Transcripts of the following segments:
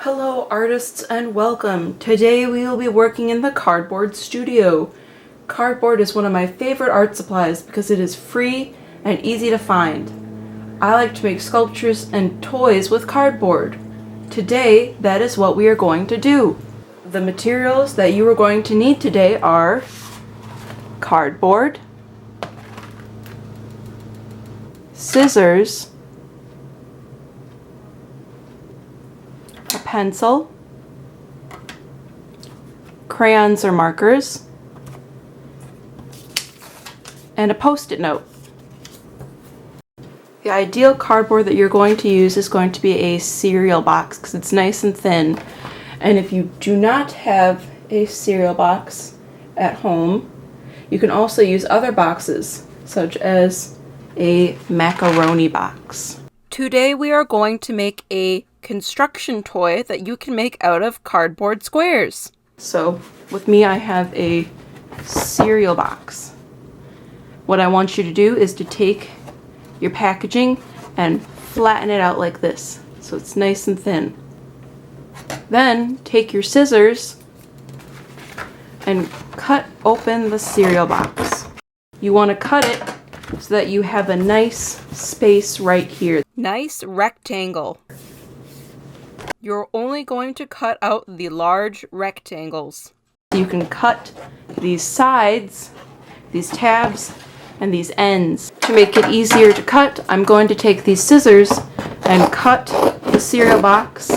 Hello artists and welcome. Today we will be working in the cardboard studio. Cardboard is one of my favorite art supplies because it is free and easy to find. I like to make sculptures and toys with cardboard. Today that is what we are going to do. The materials that you are going to need today are cardboard, scissors, a pencil, crayons or markers, and a post-it note. The ideal cardboard that you're going to use is going to be a cereal box because it's nice and thin. And if you do not have a cereal box at home, you can also use other boxes such as a macaroni box. Today we are going to make a construction toy that you can make out of cardboard squares. So with me I have a cereal box. What I want you to do is to take your packaging and flatten it out like this so it's nice and thin. Then take your scissors and cut open the cereal box. You want to cut it so that you have a nice space right here. Nice rectangle. You're only going to cut out the large rectangles. You can cut these sides, these tabs, and these ends. To make it easier to cut, I'm going to take these scissors and cut the cereal box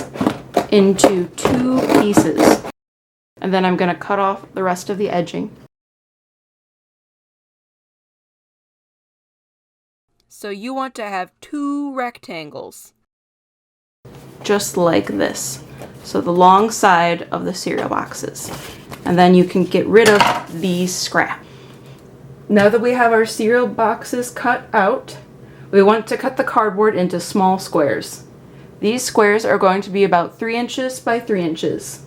into 2 pieces. And then I'm going to cut off the rest of the edging. So you want to have 2 rectangles. Just like this. So the long side of the cereal boxes. And then you can get rid of these scraps. Now that we have our cereal boxes cut out, we want to cut the cardboard into small squares. These squares are going to be about 3 inches by 3 inches,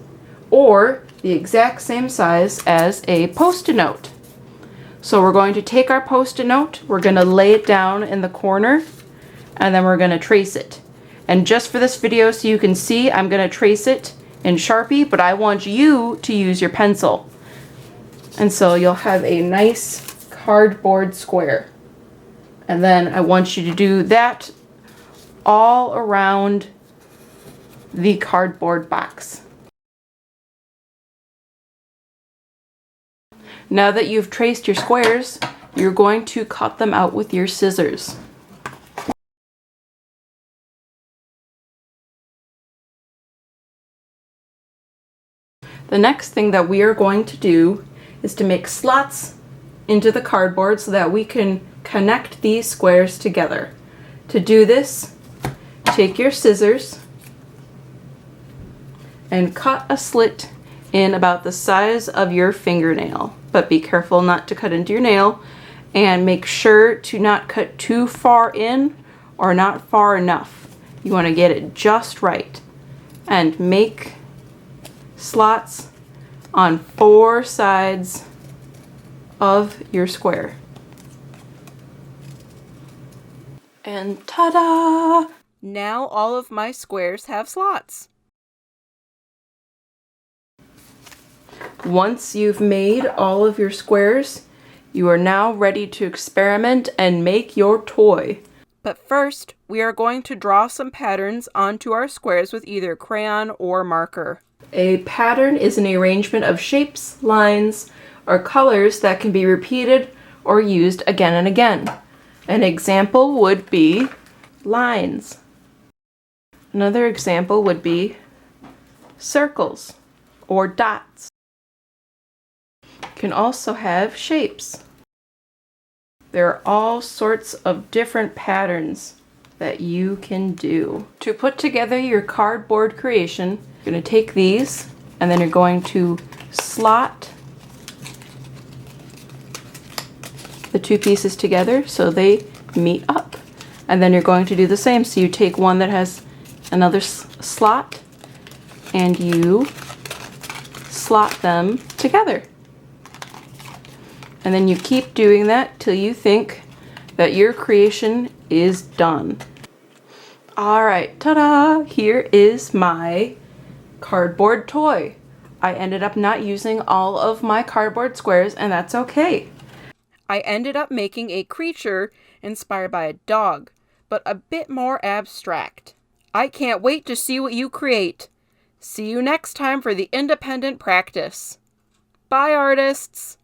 or the exact same size as a post-it note. So we're going to take our post-it note, we're going to lay it down in the corner, and then we're going to trace it. And just for this video so you can see, I'm going to trace it in Sharpie, but I want you to use your pencil. And so you'll have a nice cardboard square. And then I want you to do that all around the cardboard box. Now that you've traced your squares, you're going to cut them out with your scissors. The next thing that we are going to do is to make slots into the cardboard so that we can connect these squares together. To do this, take your scissors and cut a slit in about the size of your fingernail. But be careful not to cut into your nail, and make sure to not cut too far in or not far enough. You want to get it just right. And make slots on 4 sides of your square. And ta-da! Now all of my squares have slots. Once you've made all of your squares, you are now ready to experiment and make your toy. But first, we are going to draw some patterns onto our squares with either crayon or marker. A pattern is an arrangement of shapes, lines, or colors that can be repeated or used again and again. An example would be lines. Another example would be circles or dots. You can also have shapes. There are all sorts of different patterns that you can do. To put together your cardboard creation, you're going to take these and then you're going to slot the 2 pieces together so they meet up. And then you're going to do the same. So you take one that has another slot and you slot them together. And then you keep doing that till you think that your creation is done. Alright, ta-da! Here is my cardboard toy. I ended up not using all of my cardboard squares, and that's okay. I ended up making a creature inspired by a dog, but a bit more abstract. I can't wait to see what you create. See you next time for the independent practice. Bye, artists!